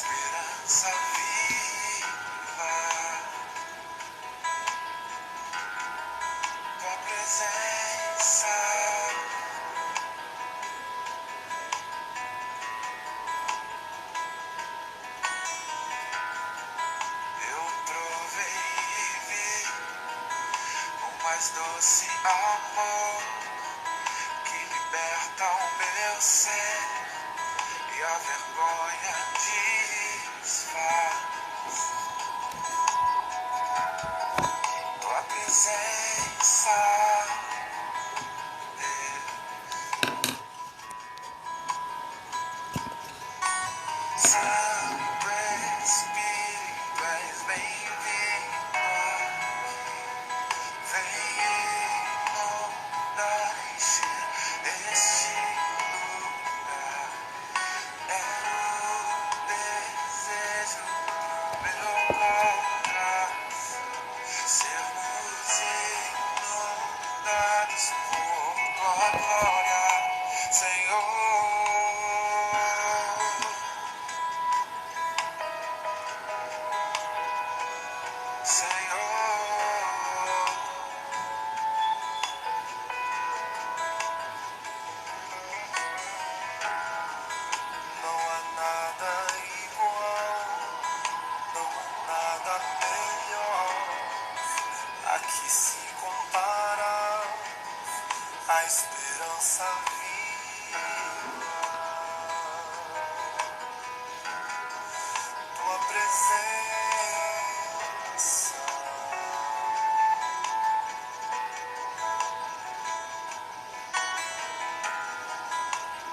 esperança viva, tua presença. Eu provei e vi o mais doce amor que liberta o meu ser e a vergonha desfaz. Tua presença, Santo Espírito, és bem-vindo. Vem inundar, encher este lugar. É o desejo do meu coração, sermos inundados por tua glória, Senhor. Não há nada igual, não há nada melhor a que se compara a esperança viva. Tua presença.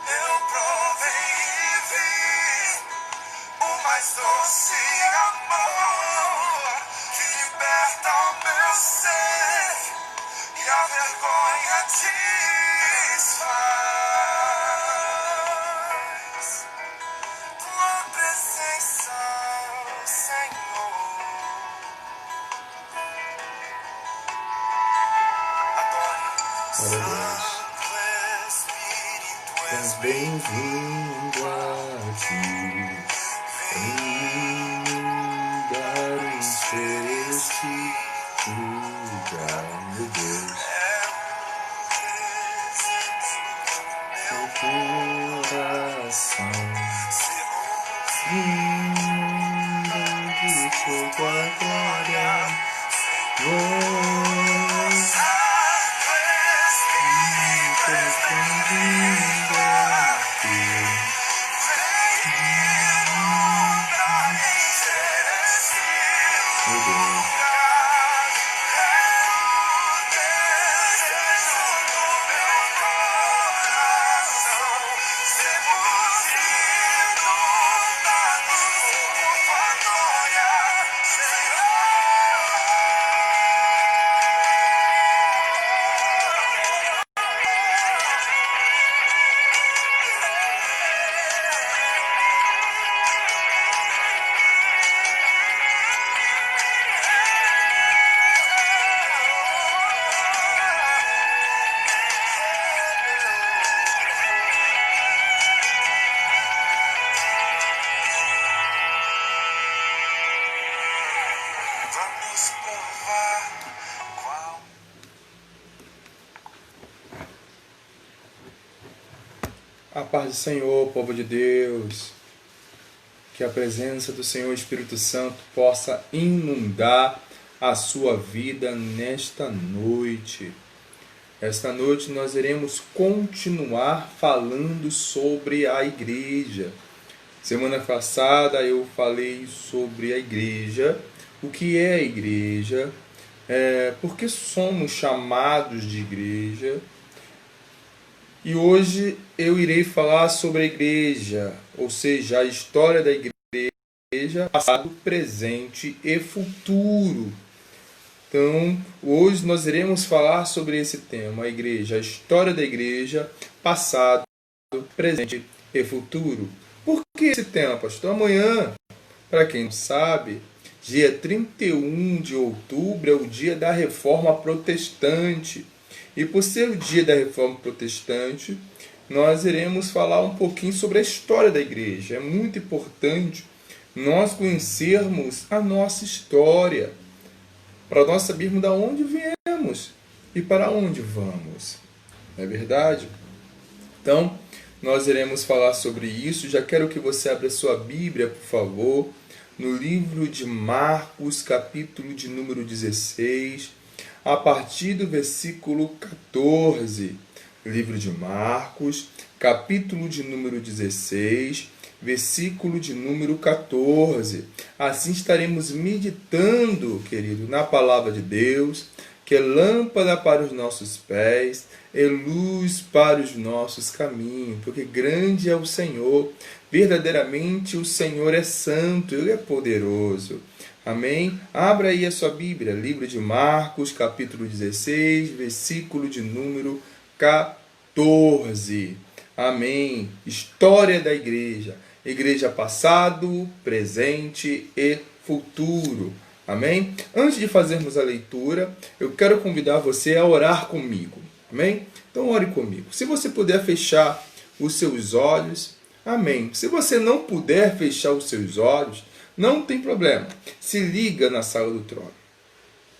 Eu provei e vi o mais doce amor que liberta o meu ser e a vergonha desfaz. Tua presença, Senhor. Adore. Santo Espírito, és Bem-vindo aqui, inundar, encher este lugar, meu Deus. Meu coração inunda de tua glória. Vamos provar qual. A paz do Senhor, povo de Deus. Que a presença do Senhor Espírito Santo possa inundar a sua vida nesta noite. Esta noite nós iremos continuar falando sobre a igreja. Semana passada eu falei sobre a igreja, o que é a igreja, por que somos chamados de igreja. E hoje eu irei falar sobre a igreja, ou seja, a história da igreja, passado, presente e futuro. Então, hoje nós iremos falar sobre esse tema, a igreja, a história da igreja, passado, presente e futuro. Por que esse tema, pastor? Amanhã, para quem não sabe, dia 31 de outubro é o dia da Reforma Protestante. E por ser o dia da Reforma Protestante, nós iremos falar um pouquinho sobre a história da igreja. É muito importante nós conhecermos a nossa história, para nós sabermos de onde viemos e para onde vamos. Não é verdade? Então, nós iremos falar sobre isso. Já quero que você abra sua Bíblia, por favor, no livro de Marcos, capítulo de número 16, a partir do versículo 14. Livro de Marcos, capítulo de número 16, versículo de número 14. Assim estaremos meditando, querido, na palavra de Deus, que é lâmpada para os nossos pés, é luz para os nossos caminhos, porque grande é o Senhor, verdadeiramente o Senhor é santo, Ele é poderoso. Amém? Abra aí a sua Bíblia, livro de Marcos, capítulo 16, versículo de número 14. Amém? História da igreja. Igreja passado, presente e futuro. Amém? Antes de fazermos a leitura, eu quero convidar você a orar comigo. Amém? Então ore comigo. Se você puder fechar os seus olhos, amém. Se você não puder fechar os seus olhos, não tem problema. Se liga na sala do trono.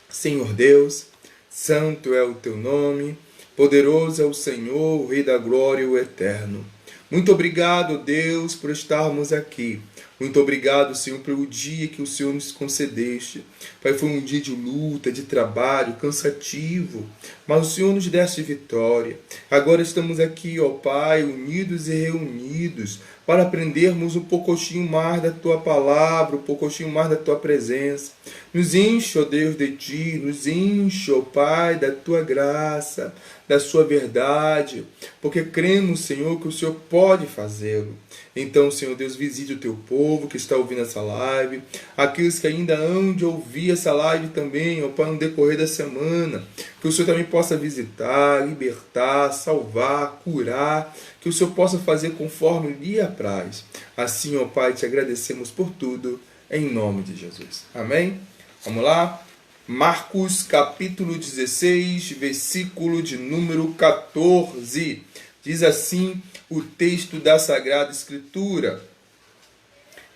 Senhor Deus, santo é o teu nome, poderoso é o Senhor, o Rei da Glória, o Eterno. Muito obrigado, Deus, por estarmos aqui. Muito obrigado, Senhor, pelo dia que o Senhor nos concedeste. Pai, foi um dia de luta, de trabalho, cansativo, mas o Senhor nos deste vitória. Agora estamos aqui, ó Pai, unidos e reunidos, para aprendermos um pouquinho mais da Tua palavra, um pouquinho mais da Tua presença. Nos enche, ó Deus, de Ti, nos enche, ó Pai, da Tua graça, da Sua verdade, porque cremos, Senhor, que o Senhor pode fazê-lo. Então, Senhor Deus, visite o Teu povo que está ouvindo essa live, aqueles que ainda hão de ouvir essa live também, ó Pai, no decorrer da semana, que o Senhor também possa visitar, libertar, salvar, curar, que o Senhor possa fazer conforme lhe apraz. Assim, ó Pai, te agradecemos por tudo, em nome de Jesus. Amém? Vamos lá? Marcos capítulo 16, versículo de número 14. Diz assim o texto da Sagrada Escritura: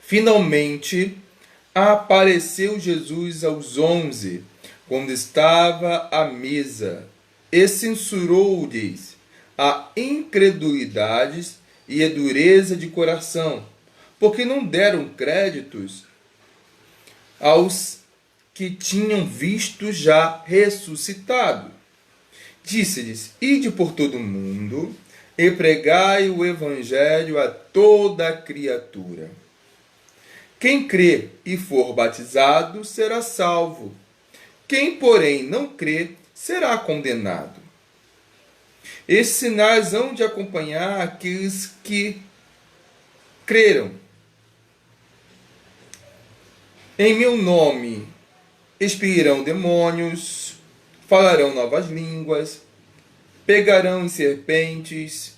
Finalmente apareceu Jesus aos 11, quando estava à mesa, e censurou-lhes a incredulidade e a dureza de coração, porque não deram créditos aos que tinham visto já ressuscitado. Disse-lhes: Ide por todo o mundo e pregai o evangelho a toda criatura. Quem crê e for batizado será salvo. Quem, porém, não crê será condenado. Esses sinais hão de acompanhar aqueles que creram. Em meu nome expelirão demônios, falarão novas línguas, pegarão em serpentes,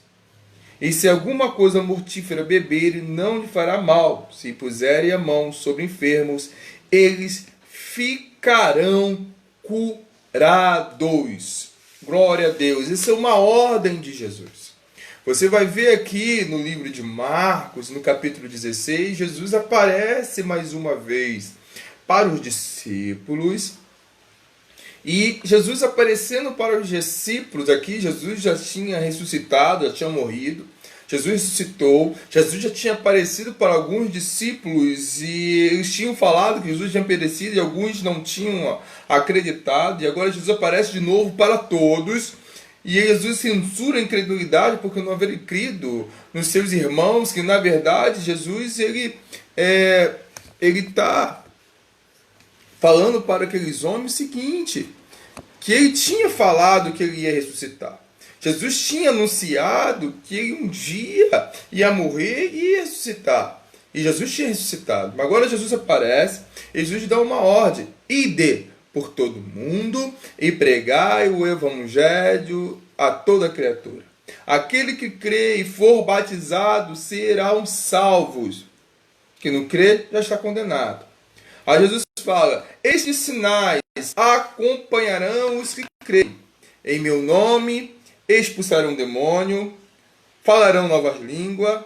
e se alguma coisa mortífera beberem, não lhe fará mal. Se puserem a mão sobre enfermos, eles ficarão curados. Glória a Deus. Isso é uma ordem de Jesus. Você vai ver aqui no livro de Marcos, no capítulo 16, Jesus aparece mais uma vez para os discípulos. E Jesus aparecendo para os discípulos aqui, Jesus já tinha ressuscitado, já tinha morrido. Jesus ressuscitou, Jesus já tinha aparecido para alguns discípulos e eles tinham falado que Jesus tinha perecido e alguns não tinham acreditado. E agora Jesus aparece de novo para todos. E Jesus censura a incredulidade porque não haveria crido nos seus irmãos, que na verdade Jesus ele está falando para aqueles homens o seguinte, que ele tinha falado que ele ia ressuscitar. Jesus tinha anunciado que ele um dia ia morrer e ia ressuscitar. E Jesus tinha ressuscitado. Mas agora Jesus aparece e Jesus dá uma ordem. Ide por todo mundo e pregai o evangelho a toda criatura. Aquele que crê e for batizado serão salvos. Que não crê já está condenado. Aí Jesus fala: estes sinais acompanharão os que creem. Em meu nome expulsarão demônio, falarão novas línguas.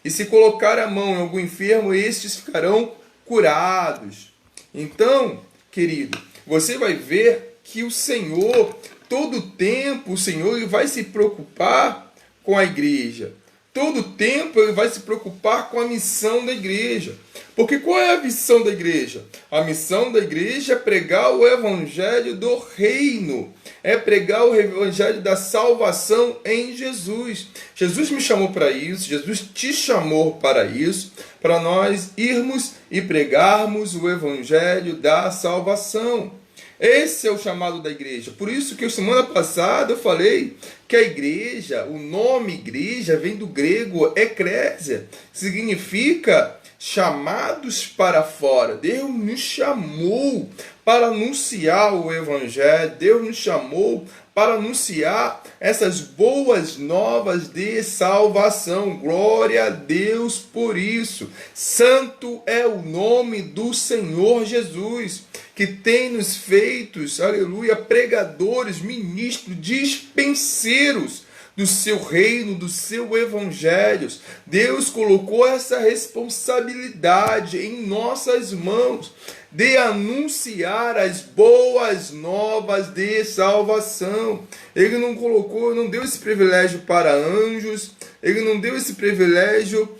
e se colocar a mão em algum enfermo, estes ficarão curados. Então, querido, você vai ver que o Senhor, todo o tempo, o Senhor ele vai se preocupar com a igreja. Todo o tempo ele vai se preocupar com a missão da igreja. Porque qual é a missão da igreja? A missão da igreja é pregar o evangelho do reino. É pregar o evangelho da salvação em Jesus. Jesus me chamou para isso, Jesus te chamou para isso, para nós irmos e pregarmos o evangelho da salvação. Esse é o chamado da igreja. Por isso que semana passada eu falei que a igreja, o nome igreja vem do grego ekrésia, significa chamados para fora. Deus nos chamou para anunciar o evangelho, Deus nos chamou para anunciar essas boas novas de salvação. Glória a Deus por isso. Santo é o nome do Senhor Jesus, que tem nos feitos, aleluia, pregadores, ministros, dispenseiros do seu reino, do seu evangelho. Deus colocou essa responsabilidade em nossas mãos de anunciar as boas novas de salvação. Ele não colocou, não deu esse privilégio para anjos, ele não deu esse privilégio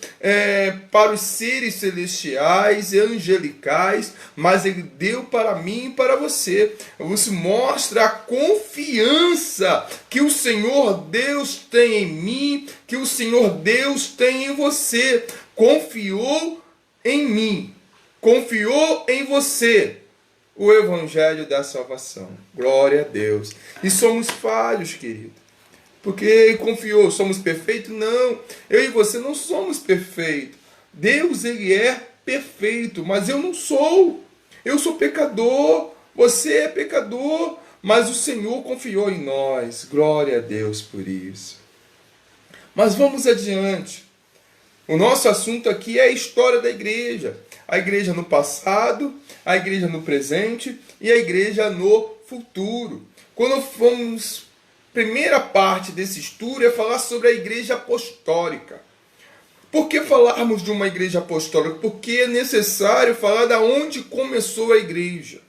para os seres celestiais e angelicais, mas ele deu para mim e para você. Isso mostra a confiança que o Senhor Deus tem em mim, que o Senhor Deus tem em você. Confiou em mim, confiou em você o evangelho da salvação. Glória a Deus. E somos falhos, querido. Porque ele confiou, somos perfeitos? Não, eu e você não somos perfeitos. Deus, ele é perfeito, mas eu não sou. Eu sou pecador, você é pecador, mas o Senhor confiou em nós. Glória a Deus por isso. Mas vamos adiante. O nosso assunto aqui é a história da igreja. A igreja no passado, a igreja no presente e a igreja no futuro. Quando fomos... Primeira parte desse estudo é falar sobre a igreja apostólica. Por que falarmos de uma igreja apostólica? Porque é necessário falar de onde começou a igreja.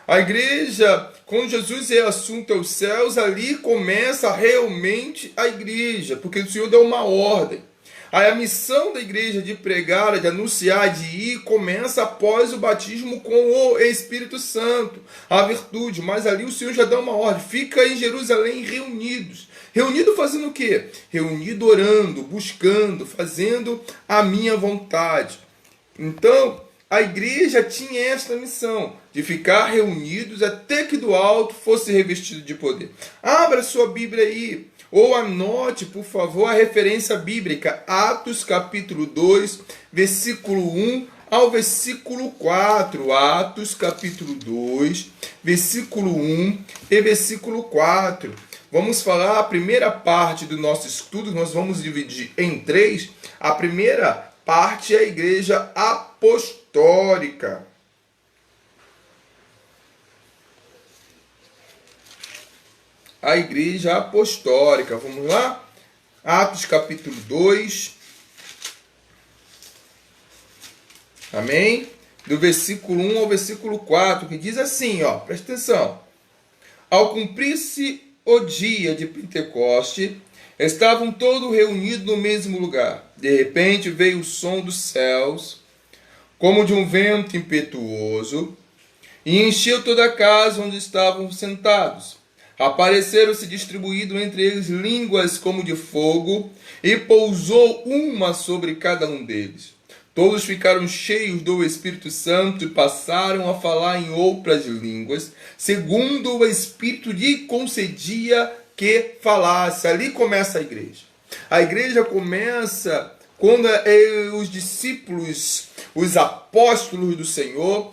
A igreja, quando Jesus é assunto aos céus, ali começa realmente a igreja, porque o Senhor deu uma ordem. Aí a missão da igreja de pregar, de anunciar, de ir, começa após o batismo com o Espírito Santo, a virtude. Mas ali o Senhor já dá uma ordem. Fica em Jerusalém reunidos. Reunido fazendo o quê? Reunido orando, buscando, fazendo a minha vontade. Então, a igreja tinha esta missão, de ficar reunidos até que do alto fosse revestido de poder. Abra sua Bíblia aí. Ou anote, por favor, a referência bíblica, Atos capítulo 2, versículo 1 ao versículo 4. Atos capítulo 2, versículo 1 e versículo 4. Vamos falar a primeira parte do nosso estudo, nós vamos dividir em 3. A primeira parte é a igreja apostólica. A igreja apostólica. Vamos lá? Atos capítulo 2. Amém? Do versículo 1 ao versículo 4, que diz assim, ó, presta atenção. Ao cumprir-se o dia de Pentecoste, estavam todos reunidos no mesmo lugar. De repente veio o som dos céus, como de um vento impetuoso, e encheu toda a casa onde estavam sentados. Apareceram-se distribuídos entre eles línguas como de fogo, e pousou uma sobre cada um deles. Todos ficaram cheios do Espírito Santo e passaram a falar em outras línguas, segundo o Espírito lhe concedia que falasse. Ali começa a igreja. A igreja começa quando os discípulos, os apóstolos do Senhor,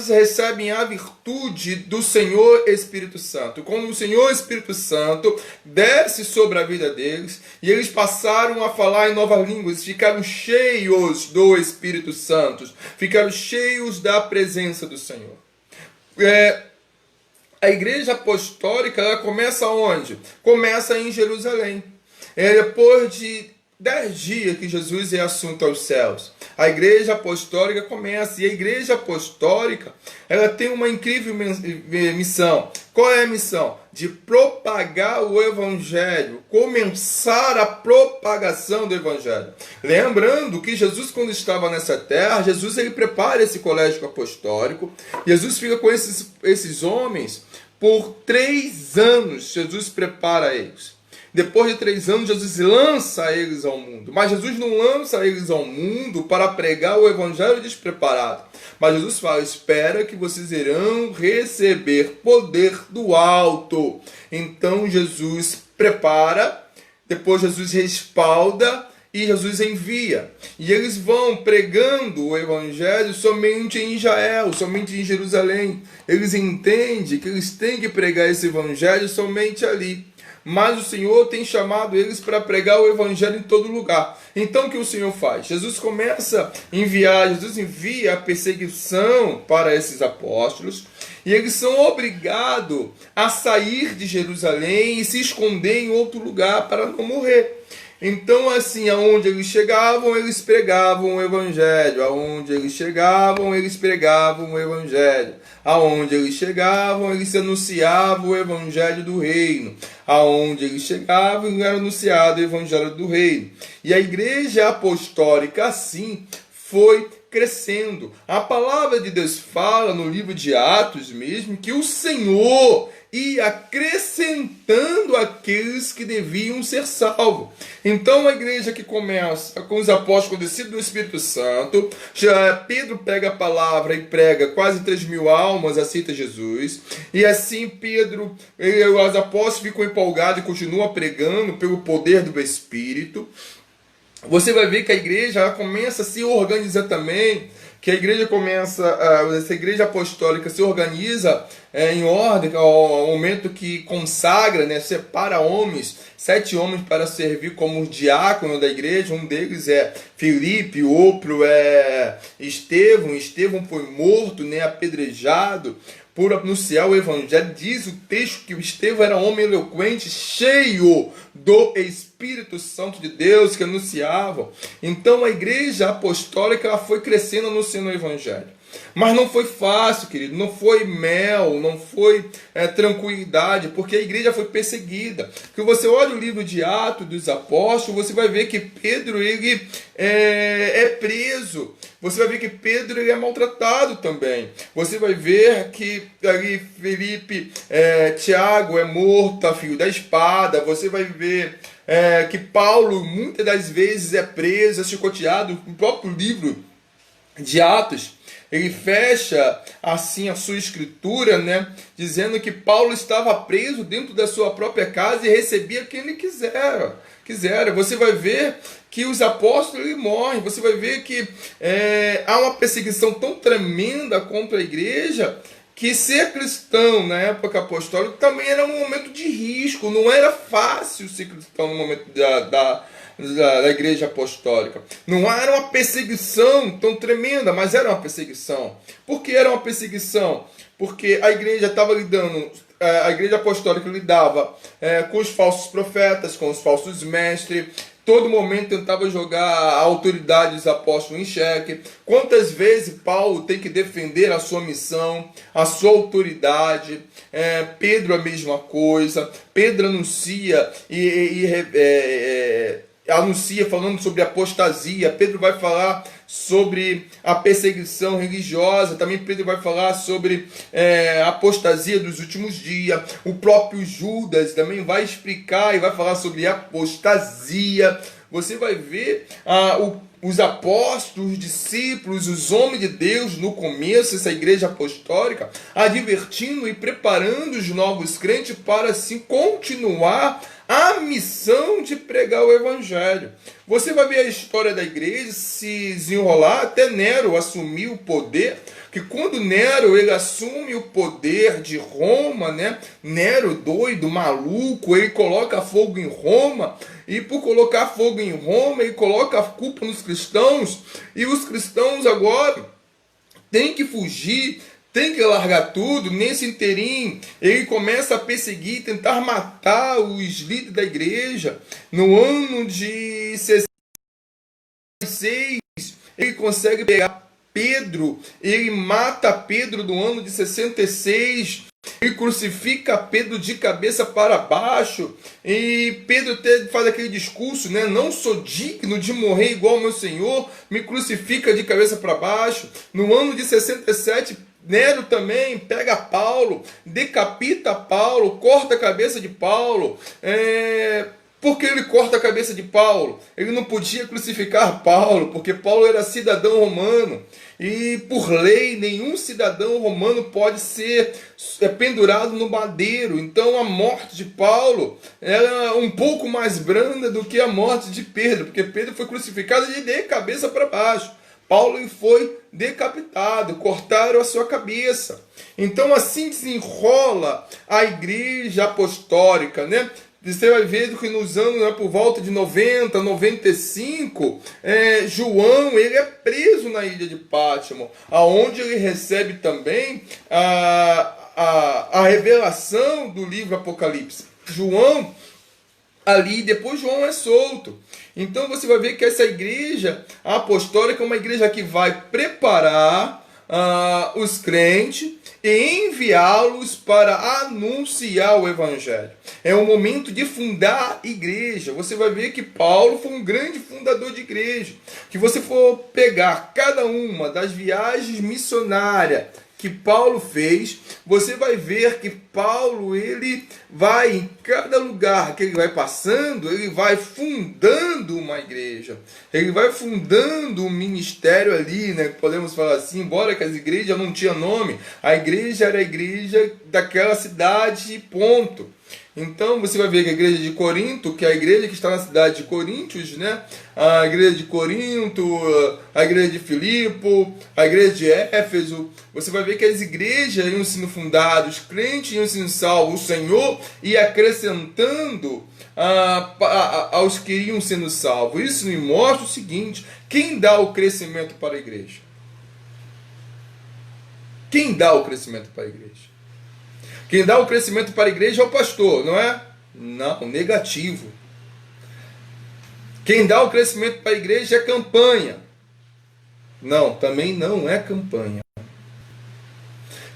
recebem a virtude do Senhor Espírito Santo. Quando o Senhor Espírito Santo desce sobre a vida deles, e eles passaram a falar em novas línguas, ficaram cheios do Espírito Santo, ficaram cheios da presença do Senhor. A igreja apostólica, ela começa onde? Começa em Jerusalém. Depois de 10 dias que Jesus é assunto aos céus. A igreja apostólica começa, e a igreja apostólica, ela tem uma incrível missão. Qual é a missão? De propagar o evangelho, começar a propagação do evangelho. Lembrando que Jesus, quando estava nessa terra, Jesus ele prepara esse colégio apostólico. Jesus fica com esses homens por 3 anos. Jesus prepara eles. Depois de 3 anos, Jesus lança eles ao mundo. Mas Jesus não lança eles ao mundo para pregar o evangelho despreparado. Mas Jesus fala, espera que vocês irão receber poder do alto. Então Jesus prepara, depois Jesus respalda e Jesus envia. E eles vão pregando o evangelho somente em Israel, somente em Jerusalém. Eles entendem que eles têm que pregar esse evangelho somente ali. Mas o Senhor tem chamado eles para pregar o evangelho em todo lugar. Então o que o Senhor faz? Jesus começa a enviar, Jesus envia a perseguição para esses apóstolos, e eles são obrigados a sair de Jerusalém e se esconder em outro lugar para não morrer. Então, assim, aonde eles chegavam, eles pregavam o evangelho. Aonde eles chegavam, eles pregavam o evangelho. Aonde eles chegavam, eles anunciavam o evangelho do reino. Aonde eles chegavam, era anunciado o evangelho do reino. E a igreja apostólica, assim, foi crescendo. A palavra de Deus fala no livro de Atos mesmo que o Senhor ia acrescentando aqueles que deviam ser salvos. Então a igreja que começa com os apóstolos descidos do Espírito Santo, já Pedro pega a palavra e prega, quase 3.000 almas aceitam Jesus, e assim Pedro e os apóstolos ficam empolgados e continuam pregando pelo poder do Espírito. Você vai ver que a igreja ela começa a se organizar também, que a igreja essa igreja apostólica se organiza em ordem, ao momento que consagra, né, separa homens, 7 homens para servir como diácono da igreja. Um deles é Filipe, o outro é Estevão. Estevão foi morto, né, apedrejado por anunciar o evangelho. Diz o texto que o Estevão era um homem eloquente, cheio do Espírito Santo de Deus, que anunciavam. Então a igreja apostólica ela foi crescendo anunciando o evangelho. Mas não foi fácil, querido, não foi mel, não foi tranquilidade, porque a igreja foi perseguida. Que você olha o livro de Atos dos Apóstolos, você vai ver que Pedro ele é preso. Você vai ver que Pedro ele é maltratado também. Você vai ver que ali Felipe, Tiago é morto a fio da espada. Você vai ver que Paulo muitas das vezes é preso, é chicoteado. O próprio livro de Atos, ele fecha assim a sua escritura, né, dizendo que Paulo estava preso dentro da sua própria casa e recebia quem ele quisera. Você vai ver que os apóstolos ele morrem. Você vai ver que há uma perseguição tão tremenda contra a igreja, que ser cristão na época apostólica também era um momento de risco. Não era fácil ser cristão no momento da igreja apostólica. Não era uma perseguição tão tremenda, mas era uma perseguição. Por que era uma perseguição? Porque a igreja estava lidando, a igreja apostólica lidava com os falsos profetas, com os falsos mestres. Todo momento tentava jogar a autoridade dos apóstolos em xeque. Quantas vezes Paulo tem que defender a sua missão, a sua autoridade? Pedro a mesma coisa. Pedro anuncia anuncia falando sobre apostasia. Pedro vai falar sobre a perseguição religiosa. Também Pedro vai falar sobre a apostasia dos últimos dias. O próprio Judas também vai explicar e vai falar sobre apostasia. Você vai ver os apóstolos, os discípulos, os homens de Deus no começo, essa igreja apostólica, advertindo e preparando os novos crentes para assim continuar a missão de pregar o evangelho. Você vai ver a história da igreja se desenrolar até Nero assumir o poder, que quando Nero ele assume o poder de Roma, né? Nero doido, maluco, ele coloca fogo em Roma, e por colocar fogo em Roma, ele coloca a culpa nos cristãos, e os cristãos agora têm que fugir, tem que largar tudo. Nesse inteirinho, ele começa a perseguir, tentar matar os líderes da igreja. No ano de 66, ele consegue pegar Pedro, ele mata Pedro no ano de 66, ele crucifica Pedro de cabeça para baixo, e Pedro até faz aquele discurso, né? Não sou digno de morrer igual ao meu Senhor, me crucifica de cabeça para baixo. No ano de 67, Nero também pega Paulo, decapita Paulo, corta a cabeça de Paulo. Por que ele corta a cabeça de Paulo? Ele não podia crucificar Paulo, porque Paulo era cidadão romano. E por lei, nenhum cidadão romano pode ser pendurado no madeiro. Então a morte de Paulo era um pouco mais branda do que a morte de Pedro, porque Pedro foi crucificado de cabeça para baixo. Paulo foi decapitado, cortaram a sua cabeça. Então assim desenrola a igreja apostólica, né? Você vai ver que nos anos, né, por volta de 90, 95, João ele é preso na ilha de Pátimo, aonde ele recebe também a revelação do livro Apocalipse. João, ali, depois João é solto. Então você vai ver que essa igreja apostólica é uma igreja que vai preparar os crentes e enviá-los para anunciar o evangelho. É o momento de fundar igreja. Você vai ver que Paulo foi um grande fundador de igreja. Que você for pegar cada uma das viagens missionárias que Paulo fez, você vai ver que Paulo, ele vai em cada lugar que ele vai passando, ele vai fundando uma igreja, ele vai fundando um ministério ali, né? Podemos falar assim, embora que as igrejas não tinham nome, a igreja era a igreja daquela cidade, ponto. Então você vai ver que a igreja de Corinto, que é a igreja que está na cidade de Coríntios, né? A igreja de Corinto, a igreja de Filipe, a igreja de Éfeso, você vai ver que as igrejas iam sendo fundadas, os crentes iam sendo salvos, o Senhor ia acrescentando aos que iam sendo salvos. Isso me mostra o seguinte: quem dá o crescimento para a igreja? Quem dá o crescimento para a igreja? Quem dá o crescimento para a igreja é o pastor, não é? Não, negativo. Quem dá o crescimento para a igreja é campanha. Não, também não é campanha.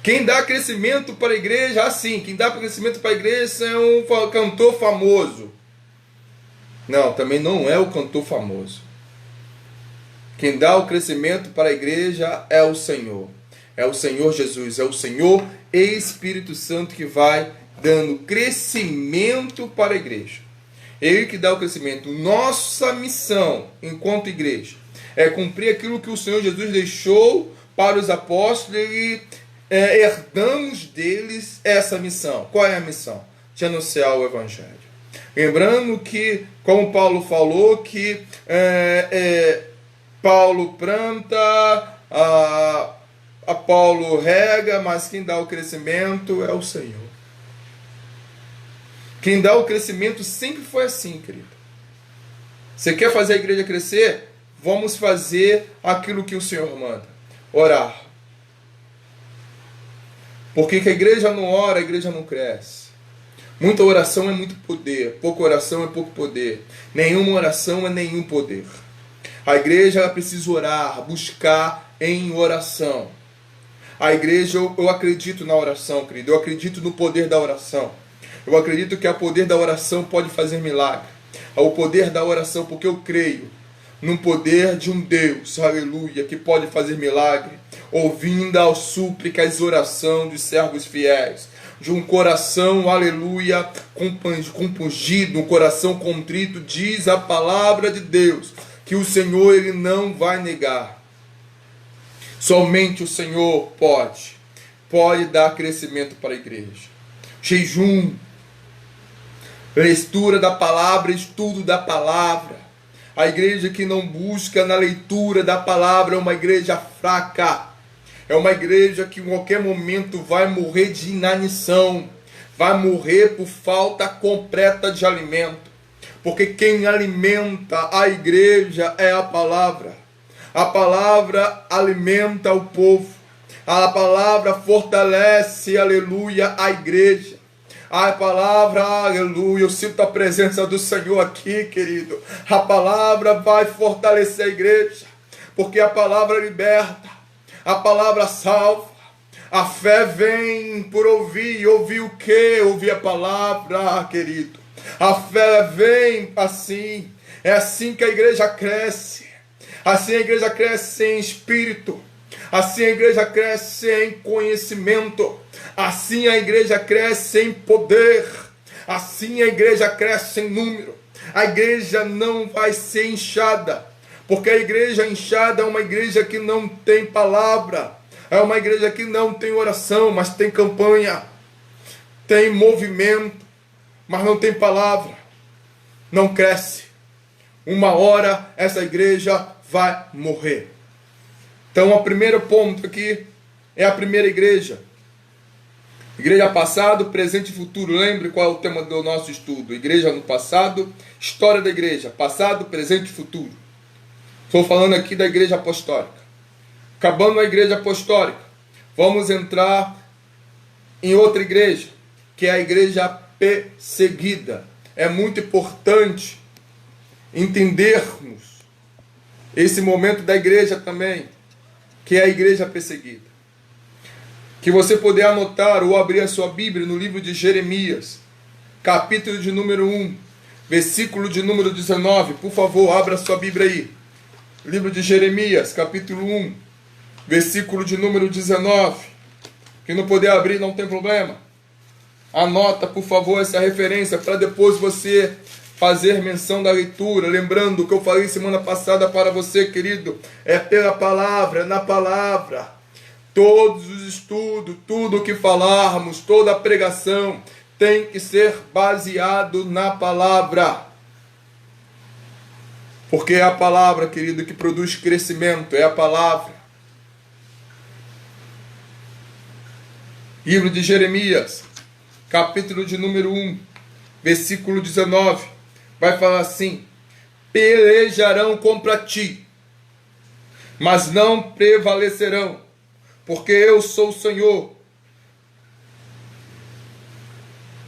Quem dá crescimento para a igreja, assim, quem dá crescimento para a igreja é um cantor famoso. Não, também não é o cantor famoso. Quem dá o crescimento para a igreja é o Senhor. É o Senhor Jesus, é o Senhor Espírito Santo que vai dando crescimento para a igreja. Ele que dá o crescimento. Nossa missão enquanto igreja é cumprir aquilo que o Senhor Jesus deixou para os apóstolos e herdamos deles essa missão. Qual é a missão? De anunciar o evangelho. Lembrando que, como Paulo falou, que Paulo planta, a Paulo rega, mas quem dá o crescimento é o Senhor. Quem dá o crescimento sempre foi assim, querido. Você quer fazer a igreja crescer? Vamos fazer aquilo que o Senhor manda. Orar. Porque que a igreja não ora, a igreja não cresce. Muita oração é muito poder. Pouca oração é pouco poder. Nenhuma oração é nenhum poder. A igreja ela precisa orar, buscar em oração. A igreja, eu acredito na oração, querido. Eu acredito no poder da oração. Eu acredito que o poder da oração pode fazer milagre. O poder da oração, porque eu creio no poder de um Deus, aleluia, que pode fazer milagre, ouvindo as súplicas e oração dos servos fiéis, de um coração, aleluia, compungido, um coração contrito, diz a palavra de Deus, que o Senhor ele não vai negar. Somente o Senhor pode dar crescimento para a igreja. Jejum, leitura da palavra, estudo da palavra. A igreja que não busca na leitura da palavra é uma igreja fraca. É uma igreja que em qualquer momento vai morrer de inanição. Vai morrer por falta completa de alimento. Porque quem alimenta a igreja é a palavra. A palavra alimenta o povo. A palavra fortalece, aleluia, a igreja. A palavra, aleluia, eu sinto a presença do Senhor aqui, querido. A palavra vai fortalecer a igreja, porque a palavra liberta, a palavra salva. A fé vem por ouvir, e ouvir o quê? Ouvir a palavra, querido. A fé vem assim, é assim que a igreja cresce. Assim a igreja cresce em espírito, assim a igreja cresce em conhecimento, assim a igreja cresce em poder, assim a igreja cresce em número. A igreja não vai ser inchada, porque a igreja inchada é uma igreja que não tem palavra, é uma igreja que não tem oração, mas tem campanha, tem movimento, mas não tem palavra, não cresce. Uma hora essa igreja vai morrer. Então, o primeiro ponto aqui é a primeira igreja. Igreja passado, presente e futuro. Lembre qual é o tema do nosso estudo. Igreja no passado, história da igreja. Passado, presente e futuro. Estou falando aqui da igreja apostólica. Acabando a igreja apostólica, vamos entrar em outra igreja, que é a igreja perseguida. É muito importante entendermos esse momento da igreja também, que é a igreja perseguida. Que você puder anotar ou abrir a sua Bíblia no livro de Jeremias, capítulo de número 1, versículo de número 19. Por favor, abra a sua Bíblia aí. Livro de Jeremias, capítulo 1, versículo de número 19. Quem não puder abrir, não tem problema. Anota, por favor, essa referência para depois você fazer menção da leitura. Lembrando o que eu falei semana passada para você, querido, é pela palavra, é na palavra. Todos os estudos, tudo o que falarmos, toda a pregação tem que ser baseado na palavra. Porque é a palavra, querido, que produz crescimento, é a palavra. Livro de Jeremias, capítulo de número 1, versículo 19. Vai falar assim: pelejarão contra ti, mas não prevalecerão, porque eu sou o Senhor.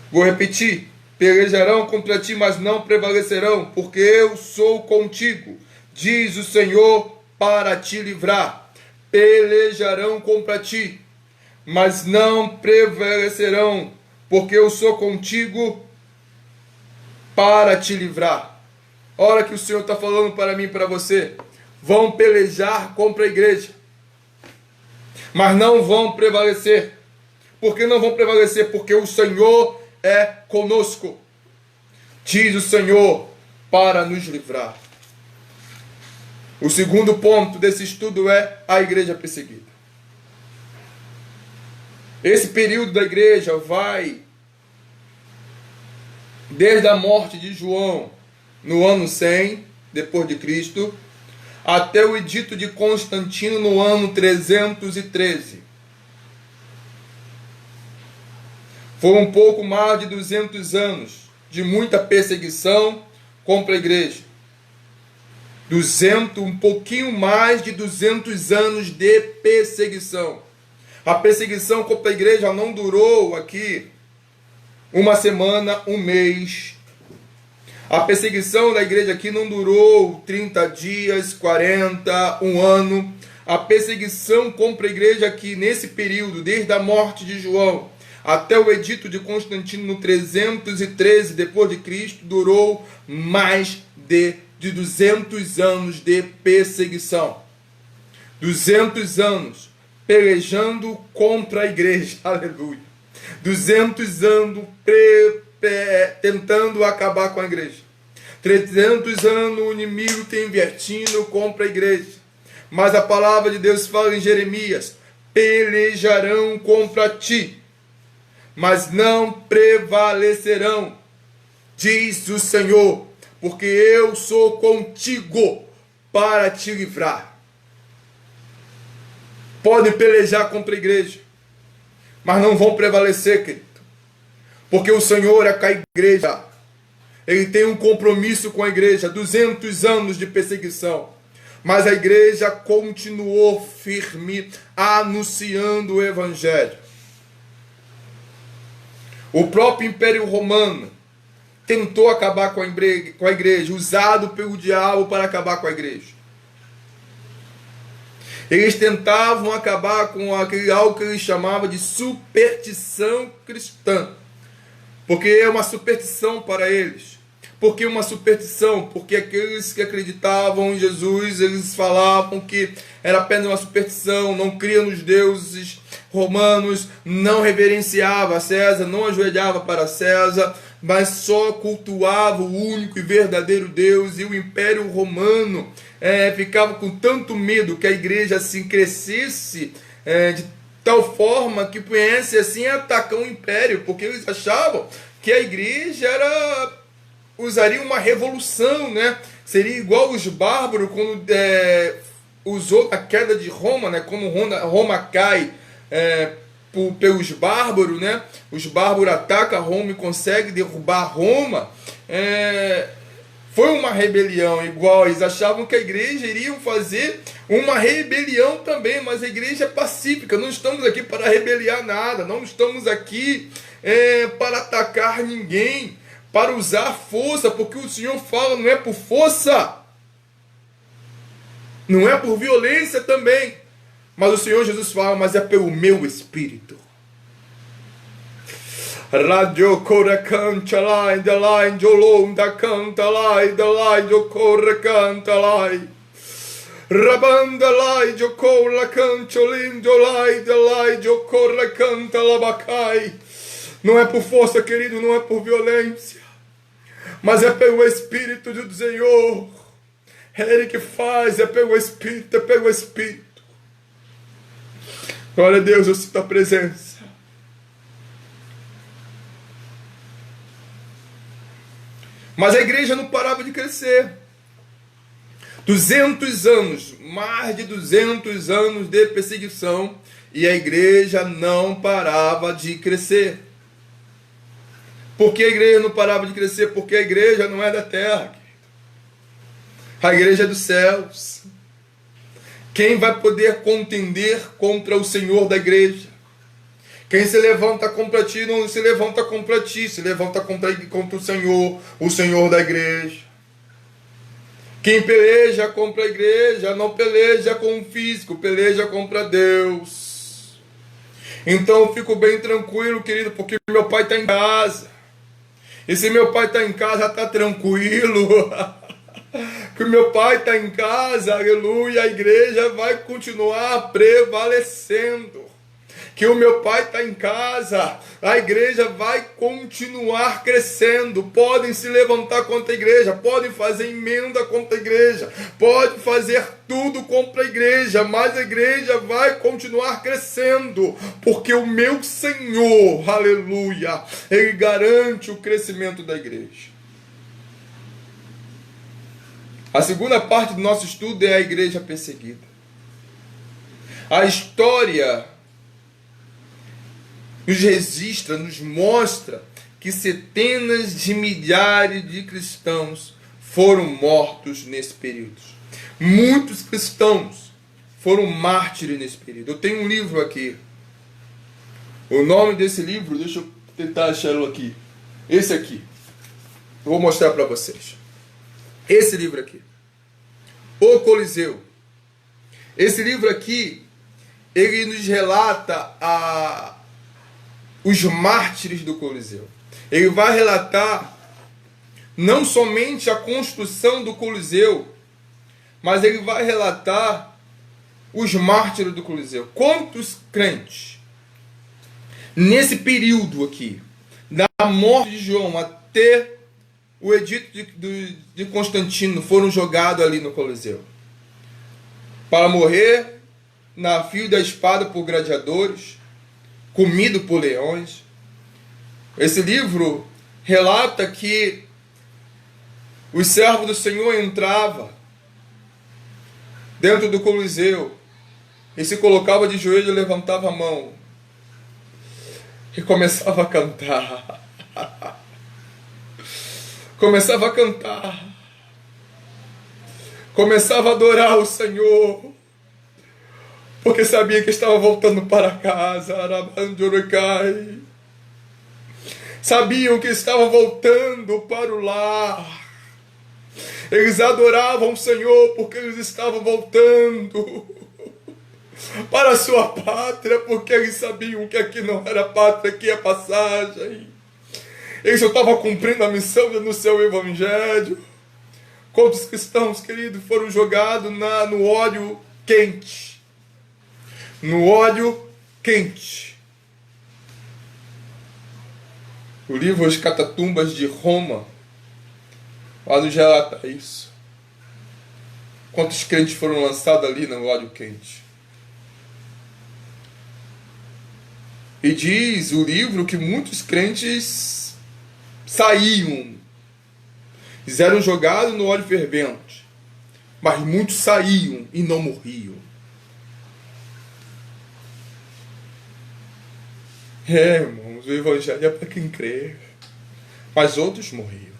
Vou repetir: pelejarão contra ti, mas não prevalecerão, porque eu sou contigo, diz o Senhor, para te livrar. Pelejarão contra ti, mas não prevalecerão, porque eu sou contigo para te livrar. Olha que o Senhor está falando para mim e para você. Vão pelejar contra a igreja, mas não vão prevalecer. Por que não vão prevalecer? Porque o Senhor é conosco, diz o Senhor, para nos livrar. O segundo ponto desse estudo é a igreja perseguida. Esse período da igreja vai desde a morte de João, no ano 100, depois de Cristo, até o edito de Constantino, no ano 313. Foi um pouco mais de 200 anos de muita perseguição contra a igreja. Um pouquinho mais de 200 anos de perseguição. A perseguição contra a igreja não durou aqui uma semana, um mês. A perseguição da igreja aqui não durou 30 dias, 40, um ano. A perseguição contra a igreja aqui nesse período, desde a morte de João até o edito de Constantino no 313 depois de Cristo, durou mais de 200 anos de perseguição. 200 anos pelejando contra a igreja. Aleluia. 200 anos tentando acabar com a igreja. 300 anos o inimigo tem invertindo contra a igreja. Mas a palavra de Deus fala em Jeremias: pelejarão contra ti, mas não prevalecerão, diz o Senhor, porque eu sou contigo para te livrar. Podem pelejar contra a igreja, mas não vão prevalecer, querido. Porque o Senhor é com a igreja. Ele tem um compromisso com a igreja. 200 anos de perseguição. Mas a igreja continuou firme, anunciando o evangelho. O próprio Império Romano tentou acabar com a igreja, usado pelo diabo para acabar com a igreja. Eles tentavam acabar com algo que eles chamavam de superstição cristã. Porque é uma superstição para eles. Por que uma superstição? Porque aqueles que acreditavam em Jesus, eles falavam que era apenas uma superstição, não criam nos deuses romanos, não reverenciava a César, não ajoelhava para César, mas só cultuava o único e verdadeiro Deus. E o Império Romano ficava com tanto medo que a igreja assim crescesse de tal forma que pudesse assim atacar o império, porque eles achavam que a igreja usaria uma revolução, né? Seria igual os bárbaros quando usou a queda de Roma, né? Quando Roma cai pelos bárbaros, né? Os bárbaros atacam Roma e conseguem derrubar Roma. Foi uma rebelião igual. Eles achavam que a igreja iria fazer uma rebelião também, mas a igreja é pacífica. Não estamos aqui para rebeliar nada, não estamos aqui para atacar ninguém, para usar força, porque o Senhor fala, não é por força, não é por violência também, mas o Senhor Jesus fala, mas é pelo meu Espírito. Radio corre canta lá, da lá, da canta lá, da lá, corre canta lá. Rabanda lá, corre canta lindo lá, da lá, corre canta lá, bacai. Não é por força, querido, não é por violência, mas é pelo Espírito do Senhor. É Ele que faz, é pelo Espírito, é pelo Espírito. Glória a Deus, eu sinto a presença. Mas a igreja não parava de crescer. 200 anos, mais de 200 anos de perseguição, e a igreja não parava de crescer. Por que a igreja não parava de crescer? Porque a igreja não é da terra. A igreja é dos céus. Quem vai poder contender contra o Senhor da igreja? Quem se levanta contra ti não se levanta contra ti, se levanta contra o Senhor da igreja. Quem peleja contra a igreja não peleja com o físico, peleja contra Deus. Então eu fico bem tranquilo, querido, porque meu pai está em casa. E se meu pai está em casa, está tranquilo. Que meu pai está em casa, aleluia, a igreja vai continuar prevalecendo. Que o meu pai está em casa, a igreja vai continuar crescendo. Podem se levantar contra a igreja, podem fazer emenda contra a igreja, podem fazer tudo contra a igreja, mas a igreja vai continuar crescendo, porque o meu Senhor, aleluia, Ele garante o crescimento da igreja. A segunda parte do nosso estudo é a igreja perseguida. A história nos registra, nos mostra que centenas de milhares de cristãos foram mortos nesse período. Muitos cristãos foram mártires nesse período. Eu tenho um livro aqui. O nome desse livro, deixa eu tentar achá-lo aqui. Esse aqui. Eu vou mostrar para vocês. Esse livro aqui. O Coliseu. Esse livro aqui, ele nos relata os mártires do Coliseu. Ele vai relatar não somente a construção do Coliseu, mas ele vai relatar os mártires do Coliseu. Quantos crentes, nesse período aqui, da morte de João até o edito de Constantino, foram jogados ali no Coliseu, para morrer na fio da espada por gladiadores, comido por leões. Esse livro relata que os servos do Senhor entravam dentro do Coliseu e se colocava de joelho e levantava a mão e começava a cantar. Começava a cantar. Começava a adorar o Senhor, porque sabia que estava voltando para casa. sabiam que estavam voltando para o lar. Eles adoravam o Senhor porque eles estavam voltando para a sua pátria, porque eles sabiam que aqui não era pátria, aqui é passagem. Eles só estavam cumprindo a missão no seu evangelho. Quantos cristãos, queridos, foram jogados no óleo quente? No óleo quente. O livro As Catatumbas de Roma lá nos relata isso. Quantos crentes foram lançados ali no óleo quente? E diz o livro que muitos crentes saíam. Eles eram jogados no óleo fervente. Mas muitos saíam e não morriam. Irmãos, o evangelho é para quem crê. Mas outros morriam.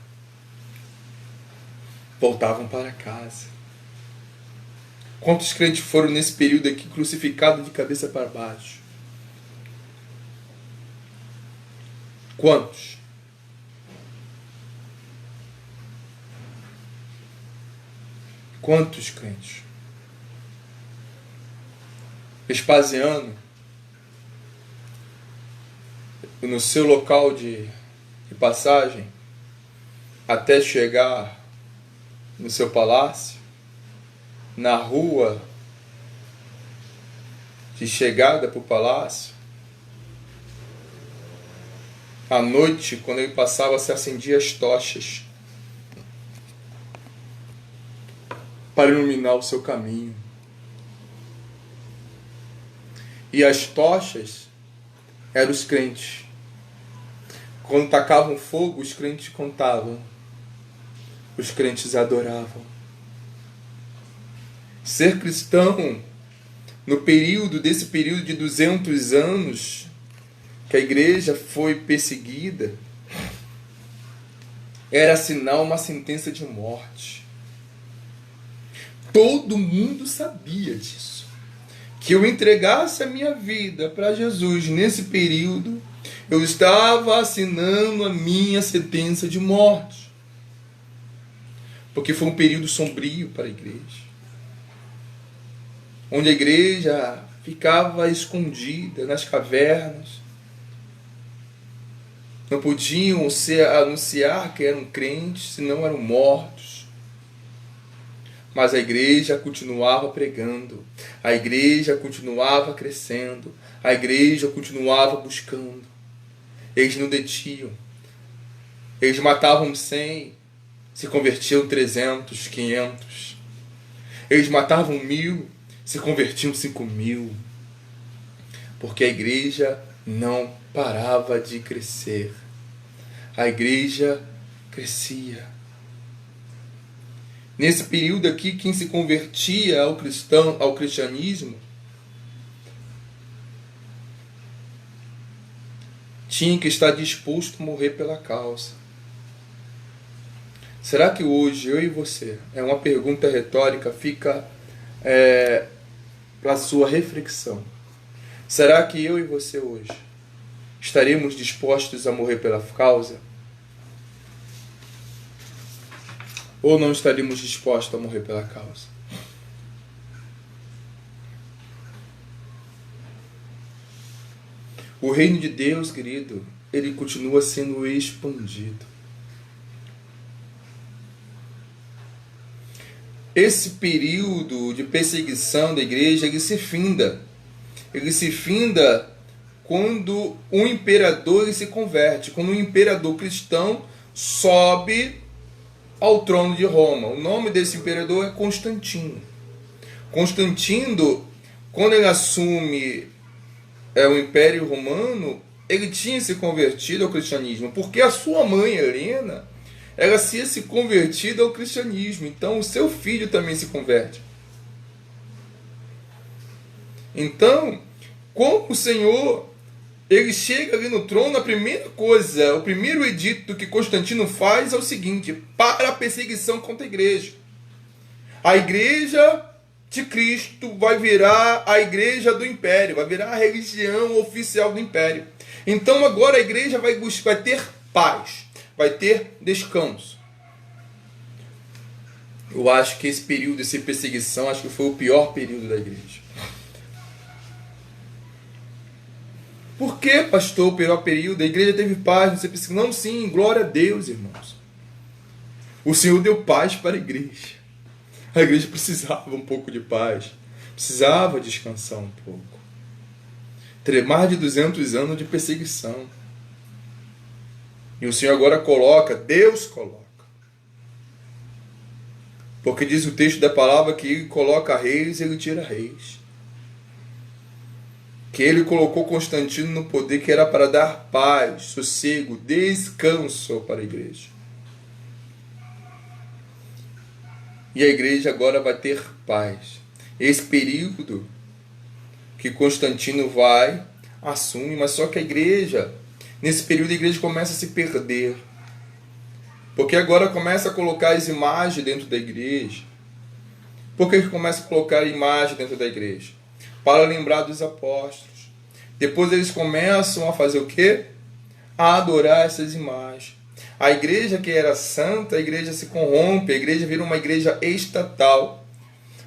Voltavam para casa. Quantos crentes foram nesse período aqui crucificados de cabeça para baixo? Quantos? Quantos crentes? Vespasiano, no seu local de passagem, até chegar no seu palácio, na rua de chegada para o palácio, à noite, quando ele passava, se acendia as tochas para iluminar o seu caminho. E as tochas eram os crentes. Quando tacavam fogo, os crentes contavam. Os crentes adoravam. Ser cristão, desse período de 200 anos, que a igreja foi perseguida, era assinar uma sentença de morte. Todo mundo sabia disso. Que eu entregasse a minha vida para Jesus nesse período, eu estava assinando a minha sentença de morte. Porque foi um período sombrio para a igreja. Onde a igreja ficava escondida nas cavernas. Não podiam anunciar que eram crentes, senão eram mortos. Mas a igreja continuava pregando, a igreja continuava crescendo, a igreja continuava buscando. Eles não detinham. Eles matavam 100, se convertiam 300, 500. Eles matavam 1000, se convertiam 5.000. Porque a igreja não parava de crescer. A igreja crescia. Nesse período aqui, quem se convertia ao cristianismo tinha que estar disposto a morrer pela causa. Será que hoje, eu e você, é uma pergunta retórica, fica para a sua reflexão. Será que eu e você hoje estaremos dispostos a morrer pela causa? Ou não estaríamos dispostos a morrer pela causa? O reino de Deus, querido, ele continua sendo expandido. Esse período de perseguição da igreja, ele se finda. Ele se finda quando um imperador se converte. Quando um imperador cristão sobe ao trono de Roma. O nome desse imperador é Constantino. Constantino, quando ele assume o Império Romano, ele tinha se convertido ao cristianismo, porque a sua mãe, Helena, ela tinha se convertido ao cristianismo. Então o seu filho também se converte. Então, como o Senhor, ele chega ali no trono, a primeira coisa, o primeiro edito que Constantino faz é o seguinte: para a perseguição contra a igreja. A igreja de Cristo vai virar a igreja do império, vai virar a religião oficial do império. Então agora a igreja vai ter paz, vai ter descanso. Eu acho que esse período, essa perseguição, acho que foi o pior período da igreja. Por que, pastor, o pior período? A igreja teve paz, não sei perseguição. Não, sim, glória a Deus, irmãos. O Senhor deu paz para a igreja. A igreja precisava um pouco de paz, precisava descansar um pouco. Mais de 200 anos de perseguição. E o Senhor agora coloca, Deus coloca. Porque diz o texto da palavra que Ele coloca reis e Ele tira reis. Que Ele colocou Constantino no poder, que era para dar paz, sossego, descanso para a igreja. E a igreja agora vai ter paz. Esse período que Constantino assume, mas só que a igreja, nesse período a igreja começa a se perder. Porque agora começa a colocar as imagens dentro da igreja. Por que começa a colocar a imagem dentro da igreja? Para lembrar dos apóstolos. Depois eles começam a fazer o quê? A adorar essas imagens. A igreja que era santa, a igreja se corrompe, a igreja vira uma igreja estatal.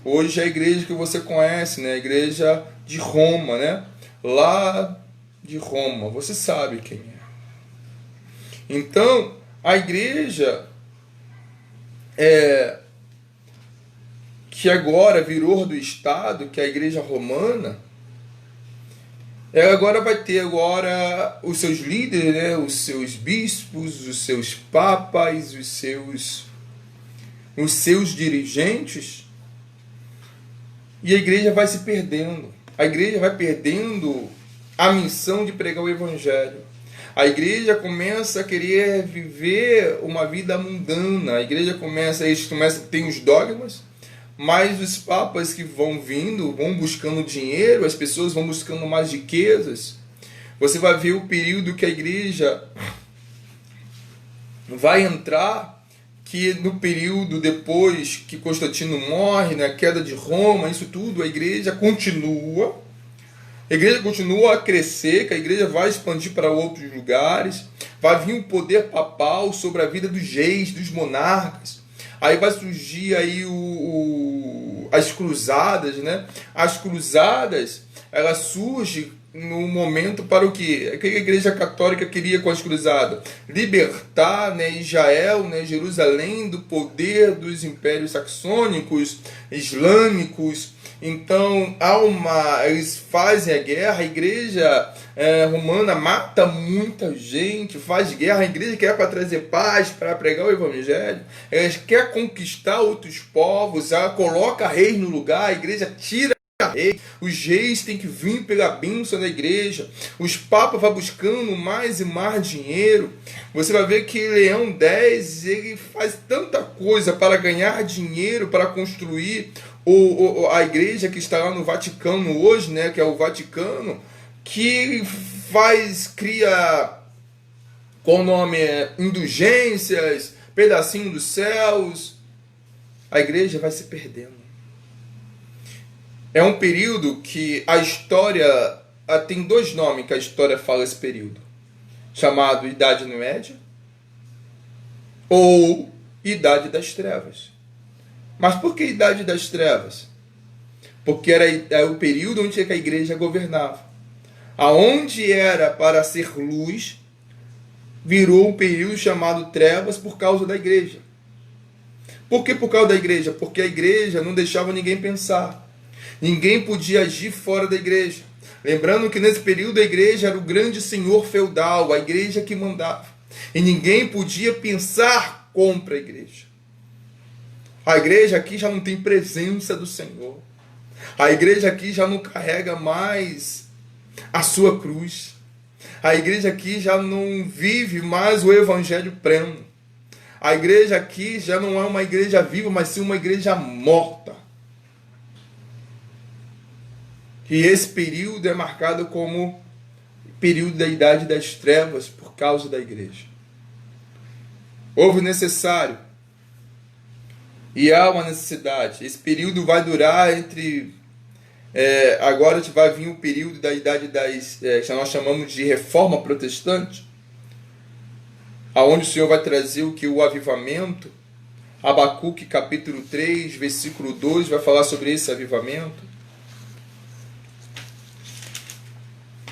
Hoje é a igreja que você conhece, né? A igreja de Roma, né? Lá de Roma, você sabe quem é. Então, a igreja que agora virou do Estado, que é a igreja romana, ela agora vai ter os seus líderes, né? Os seus bispos, os seus papas, os seus dirigentes, e a igreja vai se perdendo. A igreja vai perdendo a missão de pregar o evangelho. A igreja começa a querer viver uma vida mundana. A igreja começa a ter os dogmas, mas os papas que vão vindo, vão buscando dinheiro, as pessoas vão buscando mais riquezas. Você vai ver o período que a igreja vai entrar, que no período depois que Constantino morre, na queda de Roma, isso tudo, a igreja continua a crescer, que a igreja vai expandir para outros lugares, vai vir o poder papal sobre a vida dos reis, dos monarcas. Aí vai surgir aí as cruzadas, né? As cruzadas, ela surge no momento para o que? O que a igreja católica queria com as cruzadas? Libertar, né, Israel, né, Jerusalém, do poder dos impérios saxônicos, islâmicos. Então, eles fazem a guerra, a igreja romana mata muita gente, faz guerra, a igreja quer para trazer paz, para pregar o evangelho, ela quer conquistar outros povos, ela coloca reis no lugar, a igreja tira rei, os reis têm que vir pela bênção da igreja, os papas vão buscando mais e mais dinheiro. Você vai ver que Leão X, ele faz tanta coisa para ganhar dinheiro, para construir a igreja que está lá no Vaticano hoje, né, que é o Vaticano, que cria, qual o nome indulgências, pedacinho dos céus. A igreja vai se perdendo. É um período que a história tem dois nomes que a história fala esse período, chamado Idade Média ou Idade das Trevas. Mas por que Idade das Trevas? Porque era o período onde a igreja governava. Aonde era para ser luz, virou um período chamado trevas por causa da igreja. Por que por causa da igreja? Porque a igreja não deixava ninguém pensar. Ninguém podia agir fora da igreja. Lembrando que nesse período a igreja era o grande senhor feudal, a igreja que mandava. E ninguém podia pensar contra a igreja. A igreja aqui já não tem presença do Senhor. A igreja aqui já não carrega mais a sua cruz. A igreja aqui já não vive mais o evangelho pleno. A igreja aqui já não é uma igreja viva, mas sim uma igreja morta. E esse período é marcado como período da Idade das Trevas por causa da igreja. Houve necessário E há uma necessidade. Esse período vai durar entre... agora vai vir o período da idade que nós chamamos de reforma protestante, aonde o Senhor vai trazer o avivamento. Abacuque capítulo 3, versículo 2, vai falar sobre esse avivamento.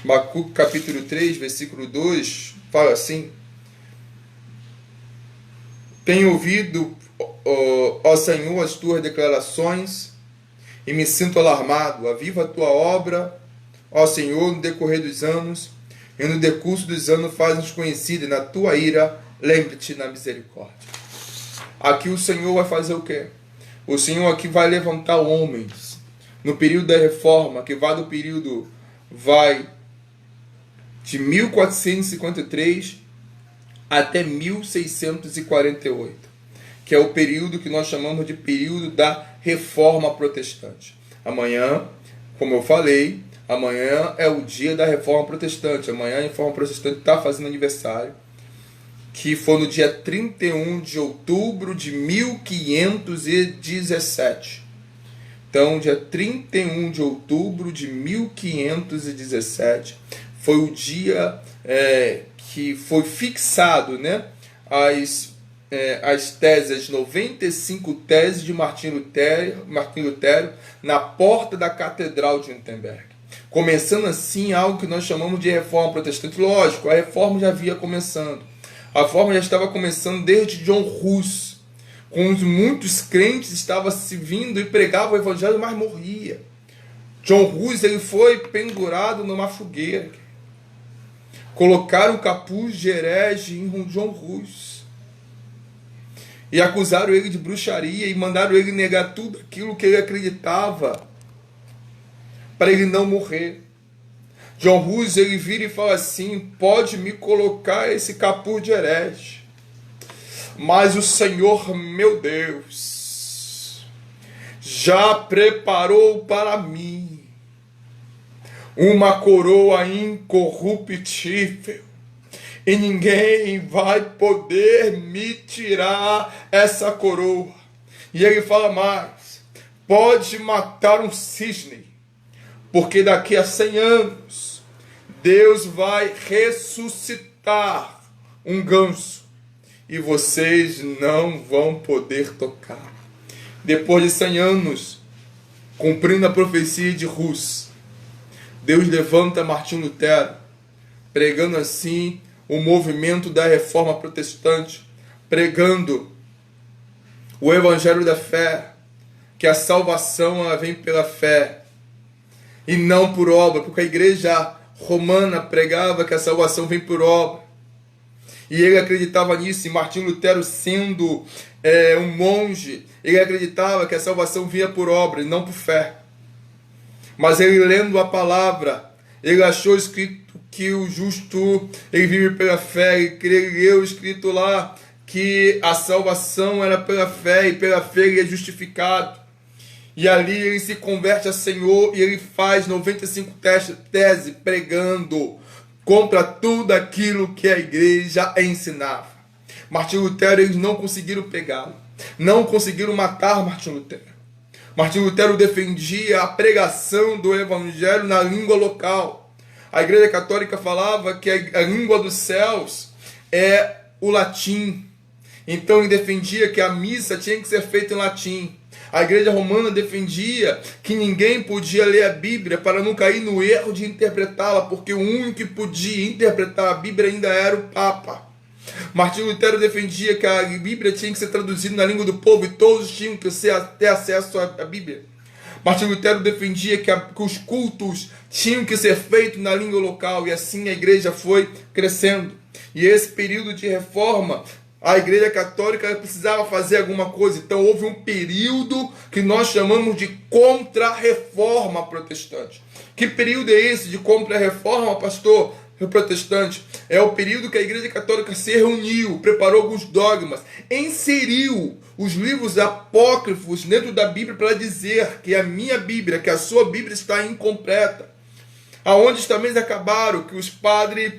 Abacuque capítulo 3, versículo 2, fala assim: tenho ouvido, ó Senhor, as tuas declarações, e me sinto alarmado. Aviva a tua obra, ó Senhor, no decorrer dos anos, e no decurso dos anos faz-nos conhecidos, e na tua ira lembre-te na misericórdia. Aqui o Senhor vai fazer o quê? O Senhor aqui vai levantar homens no período da reforma, que vai do período de 1453 até 1648, que é o período que nós chamamos de período da reforma protestante. Amanhã, como eu falei, amanhã é o dia da reforma protestante. Amanhã a reforma protestante está fazendo aniversário, que foi no dia 31 de outubro de 1517. Então, dia 31 de outubro de 1517 foi o dia que foi fixado, né, as teses, as 95 teses de Martinho Lutero na porta da Catedral de Wittenberg. Começando assim algo que nós chamamos de reforma protestante. Lógico, a reforma já havia começando. A reforma já estava começando desde John Hus, quando muitos crentes estavam se vindo e pregavam o evangelho, mas morria. John Hus, ele foi pendurado numa fogueira. Colocaram o capuz de herege em John Hus. E acusaram ele de bruxaria e mandaram ele negar tudo aquilo que ele acreditava, para ele não morrer. John Hus, ele vira e fala assim: pode me colocar esse capuz de herege, mas o Senhor, meu Deus, já preparou para mim uma coroa incorruptível, e ninguém vai poder me tirar essa coroa. E ele fala mais: pode matar um cisne, porque daqui a 100 anos Deus vai ressuscitar um ganso e vocês não vão poder tocar. Depois de 100 anos, cumprindo a profecia de Hus, Deus levanta Martinho Lutero, pregando assim o movimento da reforma protestante, pregando o evangelho da fé, que a salvação ela vem pela fé e não por obra, porque a igreja romana pregava que a salvação vem por obra, e ele acreditava nisso. E Martinho Lutero, sendo um monge, ele acreditava que a salvação vinha por obra e não por fé. Mas ele, lendo a palavra, ele achou escrito que o justo ele vive pela fé, e ele leu escrito lá que a salvação era pela fé, e pela fé ele é justificado. E ali ele se converte a Senhor, e ele faz 95 teses pregando contra tudo aquilo que a igreja ensinava. Martinho Lutero, eles não conseguiram pegá-lo, não conseguiram matar Martinho Lutero. Martinho Lutero defendia a pregação do evangelho na língua local. A igreja católica falava que a língua dos céus é o latim. Então ele defendia que a missa tinha que ser feita em latim. A igreja romana defendia que ninguém podia ler a Bíblia para não cair no erro de interpretá-la, porque o único que podia interpretar a Bíblia ainda era o Papa. Martinho Lutero defendia que a Bíblia tinha que ser traduzida na língua do povo e todos tinham que ter acesso à Bíblia. Martinho Lutero defendia que os cultos tinham que ser feitos na língua local, e assim a igreja foi crescendo. E esse período de reforma, a igreja católica precisava fazer alguma coisa. Então houve um período que nós chamamos de contra-reforma protestante. Que período é esse de contra-reforma, pastor protestante? É o período que a igreja católica se reuniu, preparou alguns dogmas, inseriu os livros apócrifos dentro da Bíblia para dizer que a minha Bíblia, que a sua Bíblia está incompleta. Aonde os também acabaram, que os padres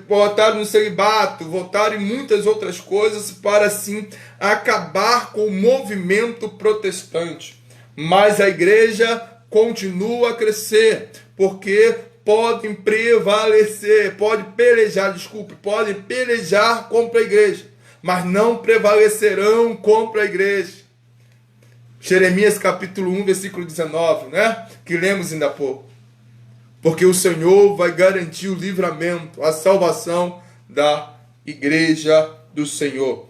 votaram no celibato, votaram em muitas outras coisas para assim acabar com o movimento protestante. Mas a igreja continua a crescer, porque podem pelejar contra a igreja, mas não prevalecerão contra a igreja. Jeremias capítulo 1, versículo 19, né? Que lemos ainda há pouco. Porque o Senhor vai garantir o livramento, a salvação da igreja do Senhor.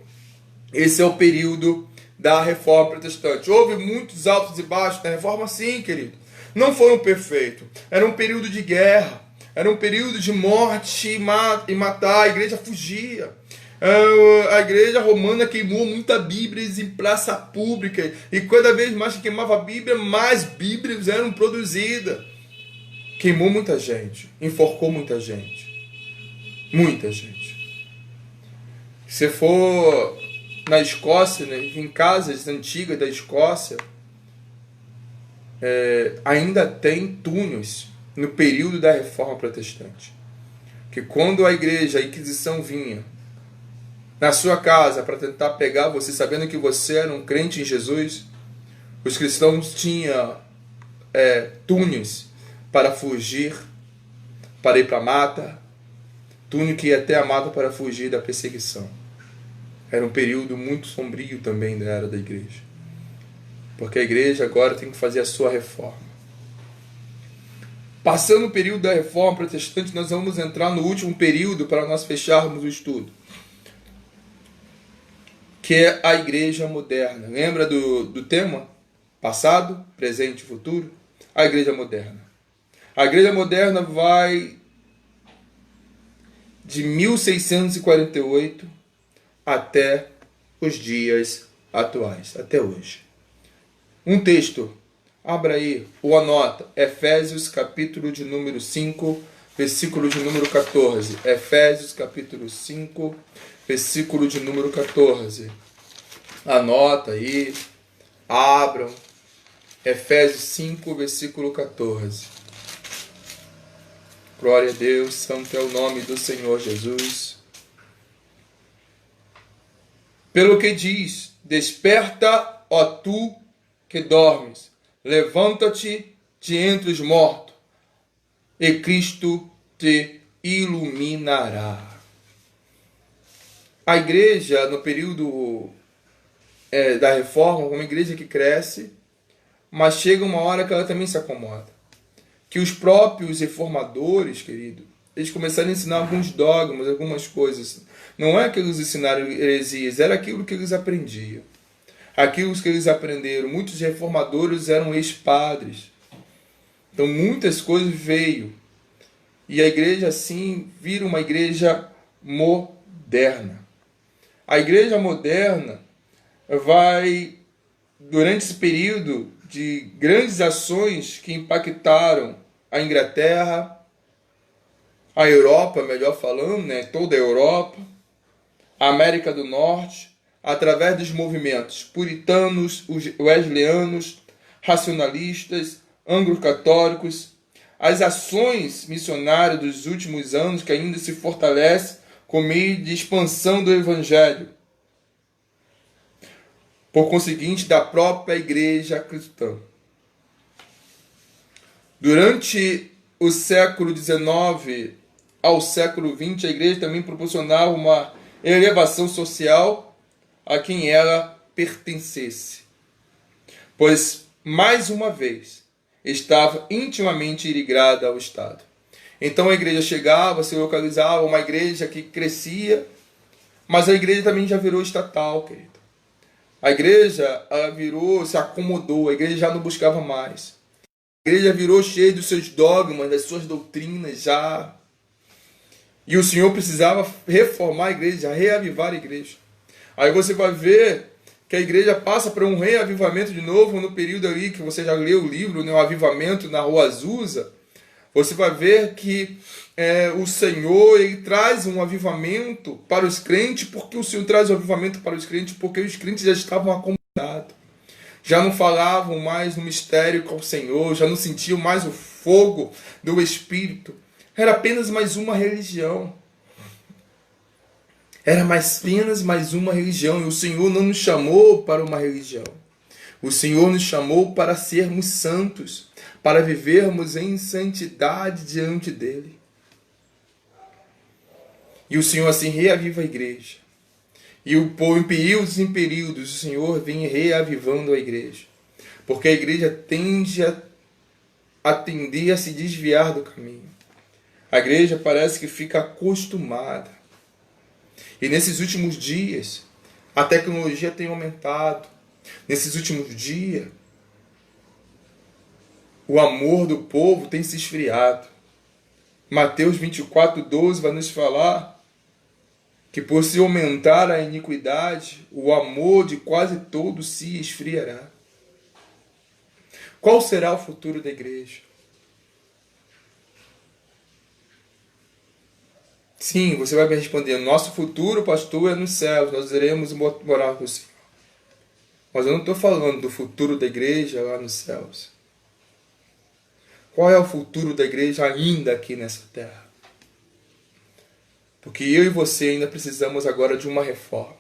Esse é o período da reforma protestante. Houve muitos altos e baixos na reforma, sim, querido. Não foram perfeitos. Era um período de guerra. Era um período de morte e matar. A igreja fugia. A igreja romana queimou muita Bíblias em praça pública. E cada vez mais que queimava a Bíblia, mais Bíblias eram produzidas. Queimou muita gente. Enforcou muita gente. Muita gente. Se for na Escócia, né, em casas antigas da Escócia, ainda tem túneis no período da Reforma Protestante. Que quando a igreja, a Inquisição vinha na sua casa para tentar pegar você, sabendo que você era um crente em Jesus, os cristãos tinham túneis para fugir, para ir para a mata, túnel que ia até a mata para fugir da perseguição. Era um período muito sombrio também da era da igreja. Porque a igreja agora tem que fazer a sua reforma. Passando o período da reforma protestante, nós vamos entrar no último período para nós fecharmos o estudo. Que é a igreja moderna. Lembra do tema? Passado, presente e futuro? A igreja moderna. A igreja moderna vai de 1648 até os dias atuais, até hoje. Um texto, abra aí ou anota, Efésios capítulo de número 5, versículo de número 14. Efésios capítulo 5, versículo de número 14. Anota aí, abram, Efésios 5, versículo 14. Glória a Deus, santo é o nome do Senhor Jesus. Pelo que diz, desperta, ó tu que dormes, levanta-te de entre os mortos, e Cristo te iluminará. A igreja, no período da reforma, uma igreja que cresce, mas chega uma hora que ela também se acomoda. Que os próprios reformadores, querido, eles começaram a ensinar alguns dogmas, algumas coisas. Não é que eles ensinaram heresias, era aquilo que eles aprendiam. Aquilo que eles aprenderam. Muitos reformadores eram ex-padres. Então muitas coisas veio. E a igreja assim vira uma igreja moderna. A igreja moderna vai, durante esse período de grandes ações que impactaram a Inglaterra, a Europa, melhor falando, né, toda a Europa, a América do Norte, através dos movimentos puritanos, wesleyanos, racionalistas, anglo-católicos, as ações missionárias dos últimos anos que ainda se fortalecem com meio de expansão do Evangelho, por conseguinte, da própria igreja cristã. Durante o século XIX ao século XX, a igreja também proporcionava uma elevação social a quem ela pertencesse, pois, mais uma vez, estava intimamente ligada ao Estado. Então a igreja chegava, se localizava, uma igreja que crescia, mas a igreja também já virou estatal, querido. A igreja ela virou, se acomodou, a igreja já não buscava mais. A igreja virou cheia dos seus dogmas, das suas doutrinas já. E o Senhor precisava reformar a igreja, reavivar a igreja. Aí você vai ver que a igreja passa por um reavivamento de novo no período ali que você já leu o livro, né, o avivamento na Rua Azusa. Você vai ver que o Senhor ele traz um avivamento para os crentes. Porque o Senhor traz um avivamento para os crentes? Porque os crentes já estavam acomodados. Já não falavam mais no mistério com o Senhor. Já não sentiam mais o fogo do Espírito. Era apenas mais uma religião. Era apenas mais uma religião, e o Senhor não nos chamou para uma religião. O Senhor nos chamou para sermos santos, para vivermos em santidade diante dEle. E o Senhor assim reaviva a igreja. E em períodos em períodos, o Senhor vem reavivando a igreja. Porque a igreja tende a tender a se desviar do caminho. A igreja parece que fica acostumada. E nesses últimos dias, a tecnologia tem aumentado. Nesses últimos dias, o amor do povo tem se esfriado. Mateus 24:12 vai nos falar que por se aumentar a iniquidade, o amor de quase todos se esfriará. Qual será o futuro da igreja? Sim, você vai me responder, nosso futuro, pastor, é nos céus, nós iremos morar com o Senhor. Mas eu não estou falando do futuro da igreja lá nos céus. Qual é o futuro da igreja ainda aqui nessa terra? Porque eu e você ainda precisamos agora de uma reforma.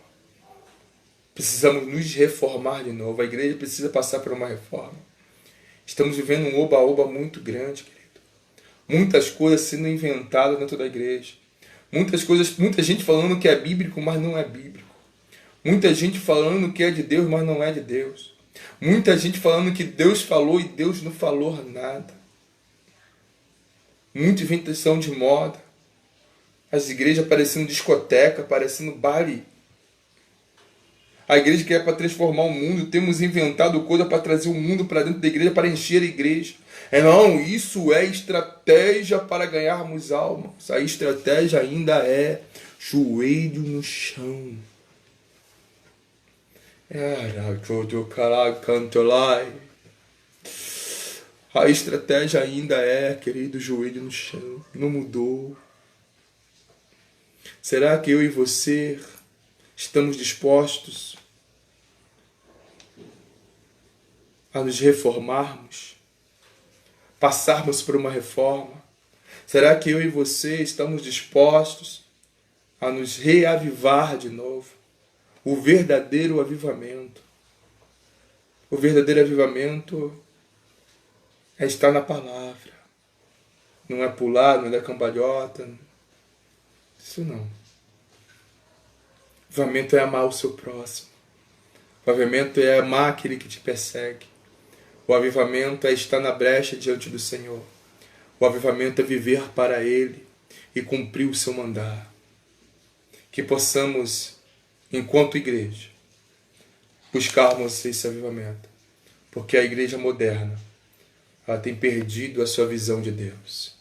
Precisamos nos reformar de novo. A igreja precisa passar por uma reforma. Estamos vivendo um oba-oba muito grande, querido. Muitas coisas sendo inventadas dentro da igreja. Muita gente falando que é bíblico, mas não é bíblico. Muita gente falando que é de Deus, mas não é de Deus. Muita gente falando que Deus falou e Deus não falou nada. Muita inventação de moda. As igrejas parecendo discoteca, parecendo baile. A igreja que é para transformar o mundo, temos inventado coisa para trazer o mundo para dentro da igreja, para encher a igreja. Não, isso é estratégia para ganharmos almas. A estratégia ainda é joelho no chão. A estratégia ainda é, querido, joelho no chão. Não mudou. Será que eu e você estamos dispostos a nos reformarmos? Passarmos por uma reforma? Será que eu e você estamos dispostos a nos reavivar de novo? O verdadeiro avivamento. O verdadeiro avivamento é estar na palavra. Não é pular, não é dar cambalhota. Isso não. O avivamento é amar o seu próximo. O avivamento é amar aquele que te persegue. O avivamento é estar na brecha diante do Senhor. O avivamento é viver para Ele e cumprir o seu mandar. Que possamos, enquanto igreja, buscarmos esse avivamento. Porque a igreja moderna, ela tem perdido a sua visão de Deus.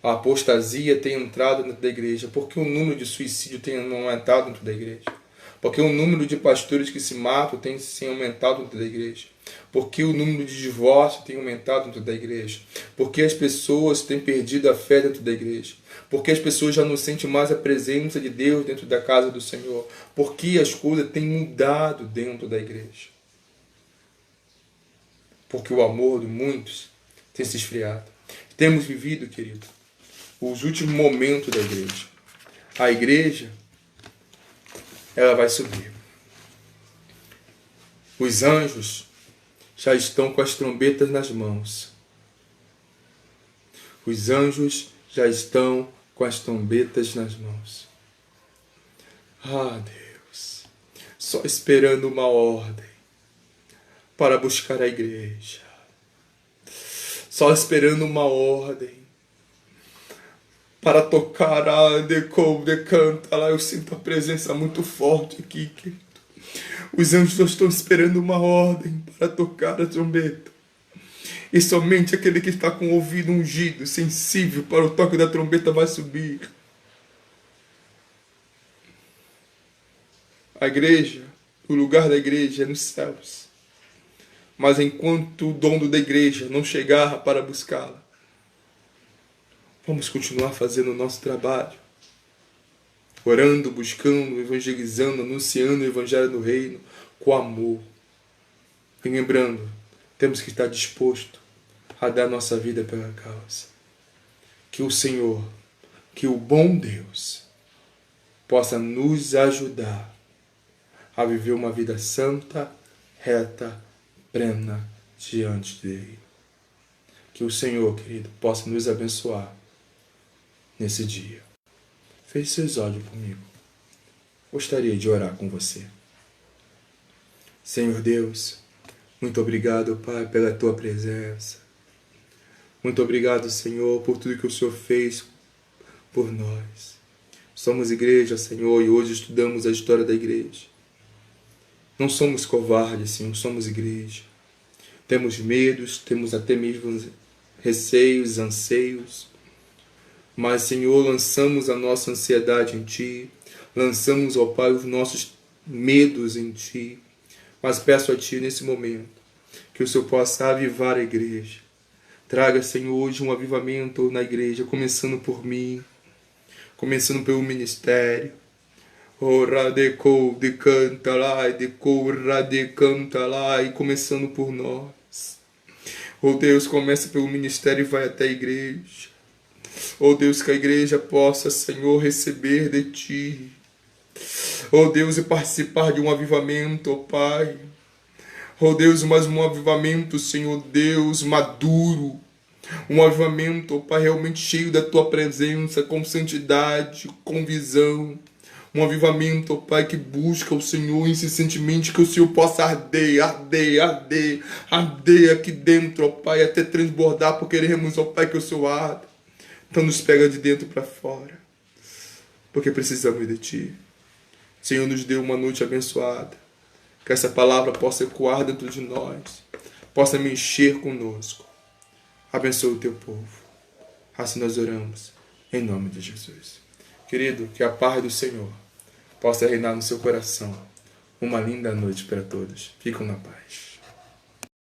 A apostasia tem entrado dentro da igreja. Porque o número de suicídio tem aumentado dentro da igreja. Porque o número de pastores que se matam tem aumentado dentro da igreja. Porque o número de divórcios tem aumentado dentro da igreja. Porque as pessoas têm perdido a fé dentro da igreja. Porque as pessoas já não sentem mais a presença de Deus dentro da casa do Senhor. Porque as coisas têm mudado dentro da igreja. Porque o amor de muitos tem se esfriado. Temos vivido, querido, os últimos momentos da igreja. A igreja, ela vai subir. Os anjos já estão com as trombetas nas mãos. Os anjos já estão com as trombetas nas mãos. Ah, Deus, só esperando uma ordem para buscar a igreja. Só esperando uma ordem para tocar a decanta lá. Eu sinto a presença muito forte aqui, querido. Os anjos estão esperando uma ordem para tocar a trombeta. E somente aquele que está com o ouvido ungido, sensível para o toque da trombeta vai subir. A igreja, o lugar da igreja é nos céus. Mas enquanto o dono da igreja não chegar para buscá-la, vamos continuar fazendo o nosso trabalho. Orando, buscando, evangelizando, anunciando o evangelho do reino com amor. E lembrando, temos que estar disposto a dar nossa vida pela causa. Que o Senhor, que o bom Deus, possa nos ajudar a viver uma vida santa, reta, plena diante dele. Que o Senhor, querido, possa nos abençoar nesse dia. Feche seus olhos comigo. Gostaria de orar com você. Senhor Deus, muito obrigado, Pai, pela Tua presença. Muito obrigado, Senhor, por tudo que o Senhor fez por nós. Somos igreja, Senhor, e hoje estudamos a história da igreja. Não somos covardes, Senhor, somos igreja. Temos medos, temos até mesmo receios, anseios. Mas, Senhor, lançamos a nossa ansiedade em Ti. Lançamos, ó Pai, os nossos medos em Ti. Mas peço a Ti, nesse momento, que o Senhor possa avivar a igreja. Traga, Senhor, hoje um avivamento na igreja, começando por mim, começando pelo ministério. Ora de cou de canta lá, de cora de canta lá, e começando por nós. Oh Deus, começa pelo ministério e vai até a igreja. Oh Deus, que a igreja possa, Senhor, receber de Ti. Oh Deus, e participar de um avivamento, oh Pai. Oh Deus, mas um avivamento, Senhor Deus, maduro. Um avivamento, oh Pai, realmente cheio da Tua presença, com santidade, com visão. Um avivamento, oh Pai, que busca o Senhor incessantemente, que o Senhor possa arder aqui dentro, ó Pai, até transbordar, porque queremos, ó Pai, que o Senhor arda. Então nos pega de dentro para fora, porque precisamos de Ti. Senhor, nos dê uma noite abençoada, que essa palavra possa ecoar dentro de nós, possa mexer conosco. Abençoa o Teu povo. Assim nós oramos, em nome de Jesus. Querido, que a paz do Senhor possa reinar no seu coração. Uma linda noite para todos. Fiquem na paz.